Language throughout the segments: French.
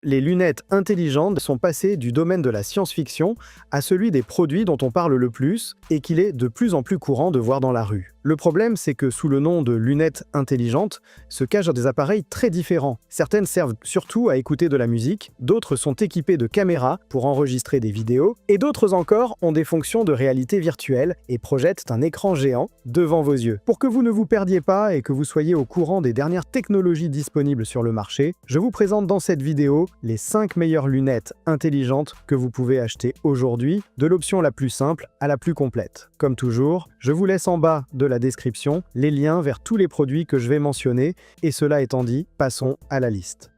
Les lunettes intelligentes sont passées du domaine de la science-fiction à celui des produits dont on parle le plus et qu'il est de plus en plus courant de voir dans la rue. Le problème, c'est que sous le nom de lunettes intelligentes se cachent des appareils très différents. Certaines servent surtout à écouter de la musique, d'autres sont équipées de caméras pour enregistrer des vidéos, et d'autres encore ont des fonctions de réalité virtuelle et projettent un écran géant devant vos yeux. Pour que vous ne vous perdiez pas et que vous soyez au courant des dernières technologies disponibles sur le marché, je vous présente dans cette vidéo les 5 meilleures lunettes intelligentes que vous pouvez acheter aujourd'hui, de l'option la plus simple à la plus complète. Comme toujours, je vous laisse en bas de la description les liens vers tous les produits que je vais mentionner, et cela étant dit, passons à la liste.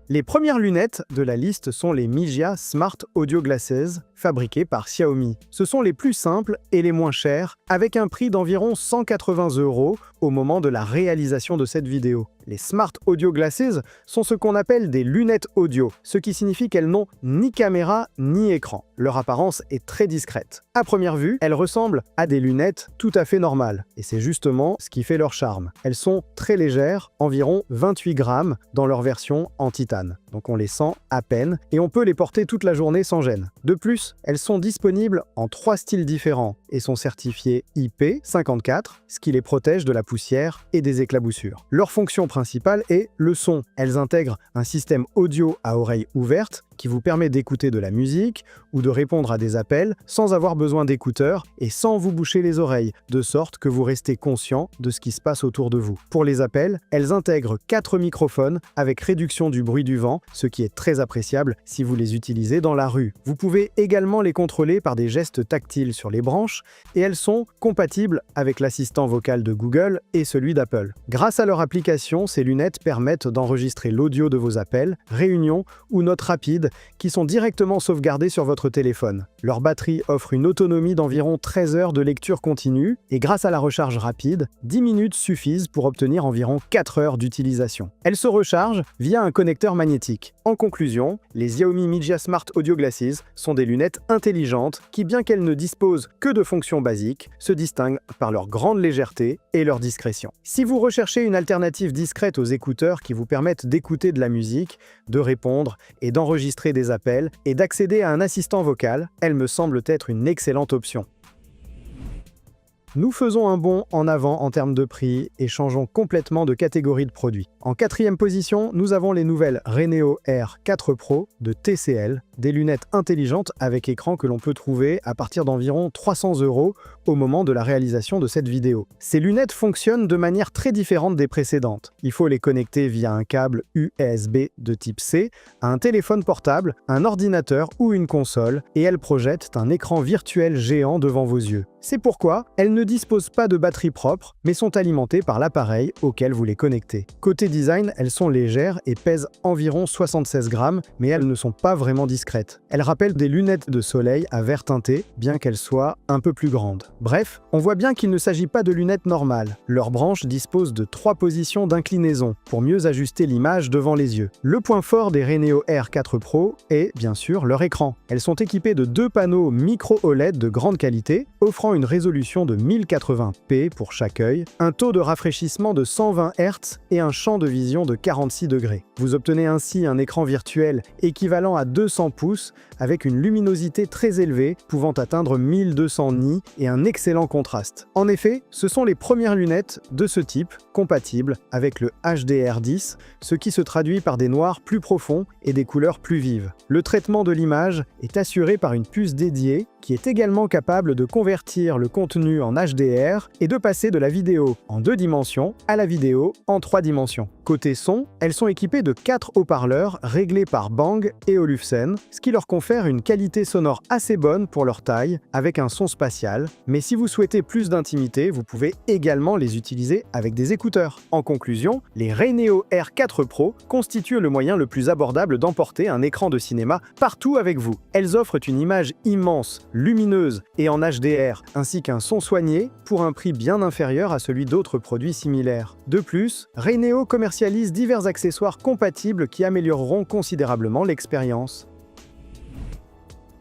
Les premières lunettes de la liste sont les Mijia Smart Audio Glasses, fabriquées par Xiaomi. Ce sont les plus simples et les moins chers, avec un prix d'environ 180 € au moment de la réalisation de cette vidéo. Les Smart Audio Glasses sont ce qu'on appelle des lunettes audio, ce qui signifie qu'elles n'ont ni caméra ni écran. Leur apparence est très discrète. À première vue, elles ressemblent à des lunettes tout à fait normales, et c'est justement ce qui fait leur charme. Elles sont très légères, environ 28 grammes dans leur version en titane. Donc on les sent à peine, et on peut les porter toute la journée sans gêne. De plus, elles sont disponibles en 3 styles différents et sont certifiées IP54, ce qui les protège de la poussière et des éclaboussures. Leur fonction principale est le son. Elles intègrent un système audio à oreille ouverte qui vous permet d'écouter de la musique ou de répondre à des appels sans avoir besoin d'écouteurs et sans vous boucher les oreilles, de sorte que vous restez conscient de ce qui se passe autour de vous. Pour les appels, elles intègrent 4 microphones avec réduction du bruit du vent, ce qui est très appréciable si vous les utilisez dans la rue. Vous pouvez également les contrôler par des gestes tactiles sur les branches et elles sont compatibles avec l'assistant vocal de Google et celui d'Apple. Grâce à leur application, ces lunettes permettent d'enregistrer l'audio de vos appels, réunions ou notes rapides qui sont directement sauvegardés sur votre téléphone. Leur batterie offre une autonomie d'environ 13 heures de lecture continue et grâce à la recharge rapide, 10 minutes suffisent pour obtenir environ 4 heures d'utilisation. Elles se rechargent via un connecteur magnétique. En conclusion, les Xiaomi Mijia Smart Audio Glasses sont des lunettes intelligentes qui, bien qu'elles ne disposent que de fonctions basiques, se distinguent par leur grande légèreté et leur discrétion. Si vous recherchez une alternative discrète aux écouteurs qui vous permettent d'écouter de la musique, de répondre et d'enregistrer des appels et d'accéder à un assistant vocal, elle me semble être une excellente option. Nous faisons un bond en avant en termes de prix et changeons complètement de catégorie de produits. En 4e position, nous avons les nouvelles Reneo Air 4 Pro de TCL, des lunettes intelligentes avec écran que l'on peut trouver à partir d'environ 300 € au moment de la réalisation de cette vidéo. Ces lunettes fonctionnent de manière très différente des précédentes. Il faut les connecter via un câble USB de type C à un téléphone portable, un ordinateur ou une console, et elles projettent un écran virtuel géant devant vos yeux. C'est pourquoi elles ne disposent pas de batterie propre, mais sont alimentées par l'appareil auquel vous les connectez. Côté design, elles sont légères et pèsent environ 76 grammes, mais elles ne sont pas vraiment discrètes. Elles rappellent des lunettes de soleil à vert teinté, bien qu'elles soient un peu plus grandes. Bref, on voit bien qu'il ne s'agit pas de lunettes normales. Leurs branches disposent de 3 positions d'inclinaison pour mieux ajuster l'image devant les yeux. Le point fort des Reneo Air 4 Pro est, bien sûr, leur écran. Elles sont équipées de 2 panneaux micro OLED de grande qualité, offrant une résolution de 1080p pour chaque œil, un taux de rafraîchissement de 120 Hz et un champ de vision de 46 degrés. Vous obtenez ainsi un écran virtuel équivalent à 200 pouces avec une luminosité très élevée pouvant atteindre 1200 nits et un excellent contraste. En effet, ce sont les premières lunettes de ce type compatibles avec le HDR10, ce qui se traduit par des noirs plus profonds et des couleurs plus vives. Le traitement de l'image est assuré par une puce dédiée qui est également capable de convertir le contenu en HDR et de passer de la vidéo en 2 dimensions à la vidéo en 3 dimensions. Côté son, elles sont équipées de 4 haut-parleurs réglés par Bang et Olufsen, ce qui leur confère une qualité sonore assez bonne pour leur taille, avec un son spatial. Mais si vous souhaitez plus d'intimité, vous pouvez également les utiliser avec des écouteurs. En conclusion, les Reneo Air 4 Pro constituent le moyen le plus abordable d'emporter un écran de cinéma partout avec vous. Elles offrent une image immense, lumineuse et en HDR, ainsi qu'un son soigné pour un prix bien inférieur à celui d'autres produits similaires. De plus, Reneo commercialise divers accessoires compatibles qui amélioreront considérablement l'expérience.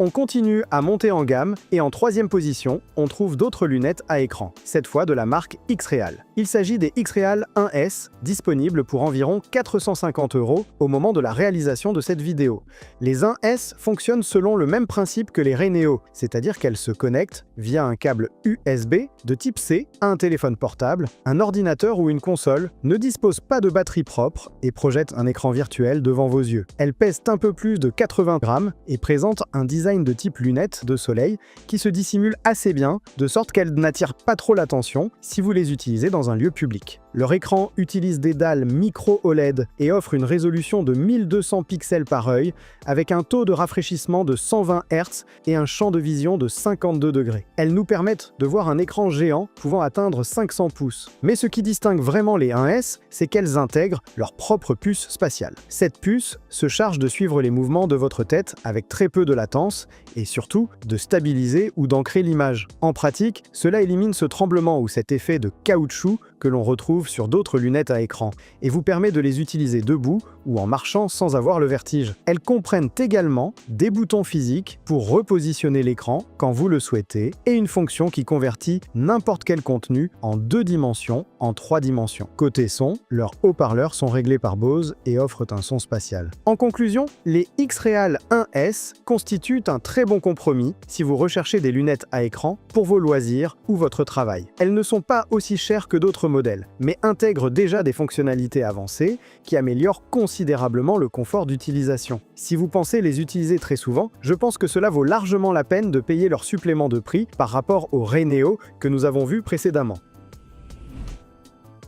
On continue à monter en gamme et en 3e position, on trouve d'autres lunettes à écran, cette fois de la marque X-Real. Il s'agit des X-Real 1S, disponibles pour environ 450 € au moment de la réalisation de cette vidéo. Les 1S fonctionnent selon le même principe que les Reneo, c'est-à-dire qu'elles se connectent via un câble USB de type C à un téléphone portable, un ordinateur ou une console, ne disposent pas de batterie propre et projettent un écran virtuel devant vos yeux. Elles pèsent un peu plus de 80 grammes et présentent un design de type lunettes de soleil qui se dissimule assez bien, de sorte qu'elles n'attirent pas trop l'attention si vous les utilisez dans un lieu public. Leur écran utilise des dalles micro-OLED et offre une résolution de 1200 pixels par œil, avec un taux de rafraîchissement de 120 Hz et un champ de vision de 52 degrés. Elles nous permettent de voir un écran géant pouvant atteindre 500 pouces. Mais ce qui distingue vraiment les 1S, c'est qu'elles intègrent leur propre puce spatiale. Cette puce se charge de suivre les mouvements de votre tête avec très peu de latence et surtout de stabiliser ou d'ancrer l'image. En pratique, cela élimine ce tremblement ou cet effet de caoutchouc que l'on retrouve sur d'autres lunettes à écran et vous permet de les utiliser debout ou en marchant sans avoir le vertige. Elles comprennent également des boutons physiques pour repositionner l'écran quand vous le souhaitez et une fonction qui convertit n'importe quel contenu en 2 dimensions en 3 dimensions. Côté son, leurs haut-parleurs sont réglés par Bose et offrent un son spatial. En conclusion, les X-Real 1S constituent un très bon compromis si vous recherchez des lunettes à écran pour vos loisirs ou votre travail. Elles ne sont pas aussi chères que d'autres modèles, mais intègrent déjà des fonctionnalités avancées qui améliorent considérablement le confort d'utilisation. Si vous pensez les utiliser très souvent, je pense que cela vaut largement la peine de payer leur supplément de prix par rapport au Reneo que nous avons vu précédemment.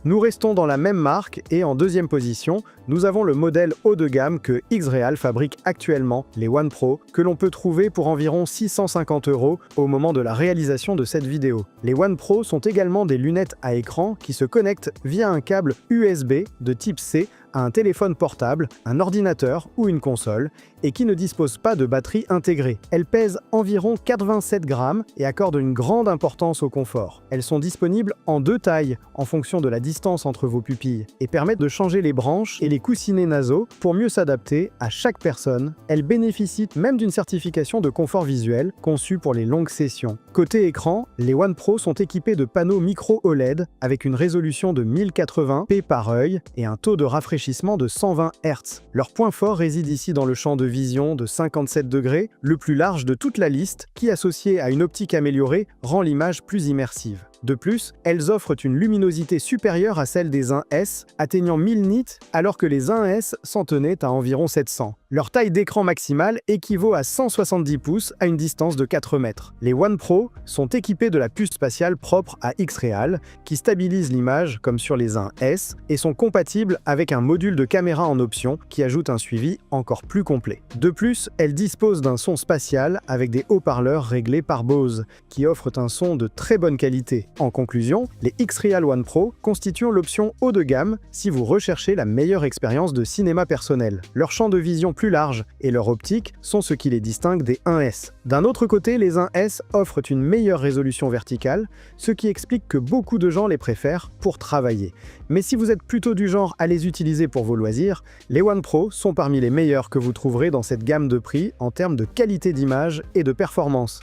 Nous restons dans la même marque et en deuxième position, nous avons le modèle haut de gamme que X-Real fabrique actuellement, les One Pro, que l'on peut trouver pour environ 650 € au moment de la réalisation de cette vidéo. Les One Pro sont également des lunettes à écran qui se connectent via un câble USB de type C à un téléphone portable, un ordinateur ou une console, et qui ne disposent pas de batterie intégrée. Elles pèsent environ 87 grammes et accordent une grande importance au confort. Elles sont disponibles en 2 tailles, en fonction de la distance entre vos pupilles, et permettent de changer les branches et les coussinets nasaux pour mieux s'adapter à chaque personne. Elles bénéficient même d'une certification de confort visuel conçue pour les longues sessions. Côté écran, les One Pro sont équipés de panneaux micro-OLED avec une résolution de 1080p par œil et un taux de rafraîchissement de 120 Hz. Leur point fort réside ici dans le champ de vision de 57 degrés, le plus large de toute la liste, qui, associé à une optique améliorée, rend l'image plus immersive. De plus, elles offrent une luminosité supérieure à celle des 1S, atteignant 1000 nits, alors que les 1S s'en tenaient à environ 700. Leur taille d'écran maximale équivaut à 170 pouces à une distance de 4 mètres. Les One Pro sont équipés de la puce spatiale propre à X-Real, qui stabilise l'image comme sur les 1S, et sont compatibles avec un module de caméra en option qui ajoute un suivi encore plus complet. De plus, elles disposent d'un son spatial avec des haut-parleurs réglés par Bose, qui offrent un son de très bonne qualité. En conclusion, les X-Real One Pro constituent l'option haut de gamme si vous recherchez la meilleure expérience de cinéma personnel. Leur champ de vision plus large et leur optique sont ce qui les distingue des 1S. D'un autre côté, les 1S offrent une meilleure résolution verticale, ce qui explique que beaucoup de gens les préfèrent pour travailler. Mais si vous êtes plutôt du genre à les utiliser pour vos loisirs, les One Pro sont parmi les meilleurs que vous trouverez dans cette gamme de prix en termes de qualité d'image et de performance.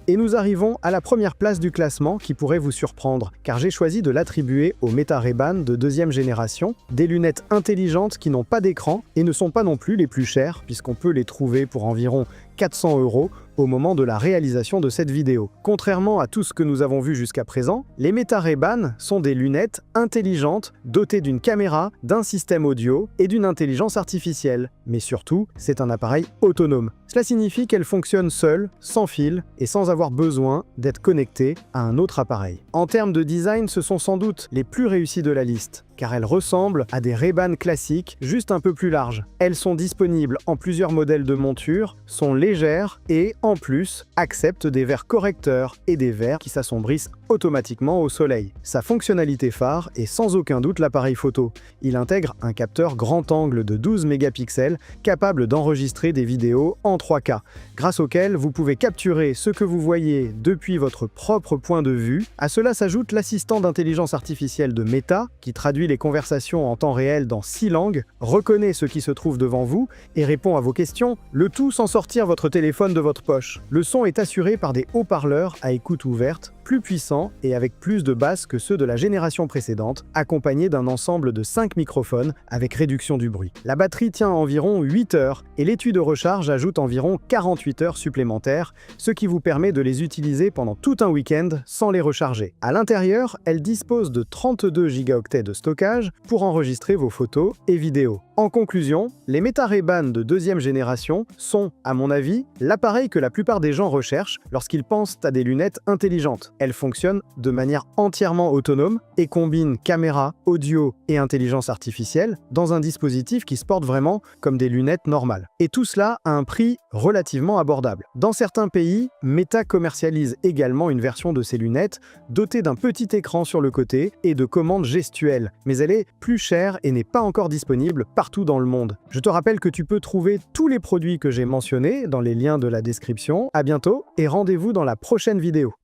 Et nous arrivons à la première place du classement qui pourrait vous surprendre, car j'ai choisi de l'attribuer aux Meta Ray-Ban de 2e génération, des lunettes intelligentes qui n'ont pas d'écran et ne sont pas non plus les plus chères, puisqu'on peut les trouver pour environ 400 € au moment de la réalisation de cette vidéo. Contrairement à tout ce que nous avons vu jusqu'à présent, les Meta Ray-Ban sont des lunettes intelligentes dotées d'une caméra, d'un système audio et d'une intelligence artificielle. Mais surtout, c'est un appareil autonome. Cela signifie qu'elles fonctionnent seules, sans fil et sans avoir besoin d'être connectées à un autre appareil. En termes de design, ce sont sans doute les plus réussis de la liste, car elles ressemblent à des Ray-Ban classiques, juste un peu plus larges. Elles sont disponibles en plusieurs modèles de monture, sont légères et, en plus, acceptent des verres correcteurs et des verres qui s'assombrissent automatiquement au soleil. Sa fonctionnalité phare est sans aucun doute l'appareil photo. Il intègre un capteur grand angle de 12 mégapixels capable d'enregistrer des vidéos en 3K, grâce auquel vous pouvez capturer ce que vous voyez depuis votre propre point de vue. À cela s'ajoute l'assistant d'intelligence artificielle de Meta, qui traduit les conversations en temps réel dans 6 langues, reconnaît ce qui se trouve devant vous et répond à vos questions, le tout sans sortir votre téléphone de votre poche. Le son est assuré par des haut-parleurs à écoute ouverte, plus puissants et avec plus de basses que ceux de la génération précédente, accompagnés d'un ensemble de 5 microphones avec réduction du bruit. La batterie tient environ 8 heures et l'étui de recharge ajoute environ 48 heures supplémentaires, ce qui vous permet de les utiliser pendant tout un week-end sans les recharger. À l'intérieur, elle dispose de 32 gigaoctets de stockage pour enregistrer vos photos et vidéos. En conclusion, les Meta Ray-Ban de deuxième génération sont, à mon avis, l'appareil que la plupart des gens recherchent lorsqu'ils pensent à des lunettes intelligentes. Elles fonctionnent de manière entièrement autonome et combinent caméra, audio et intelligence artificielle dans un dispositif qui se porte vraiment comme des lunettes normales. Et tout cela à un prix relativement abordable. Dans certains pays, Meta commercialise également une version de ces lunettes dotée d'un petit écran sur le côté et de commandes gestuelles, mais elle est plus chère et n'est pas encore disponible partout dans le monde. Je te rappelle que tu peux trouver tous les produits que j'ai mentionnés dans les liens de la description. À bientôt et rendez-vous dans la prochaine vidéo.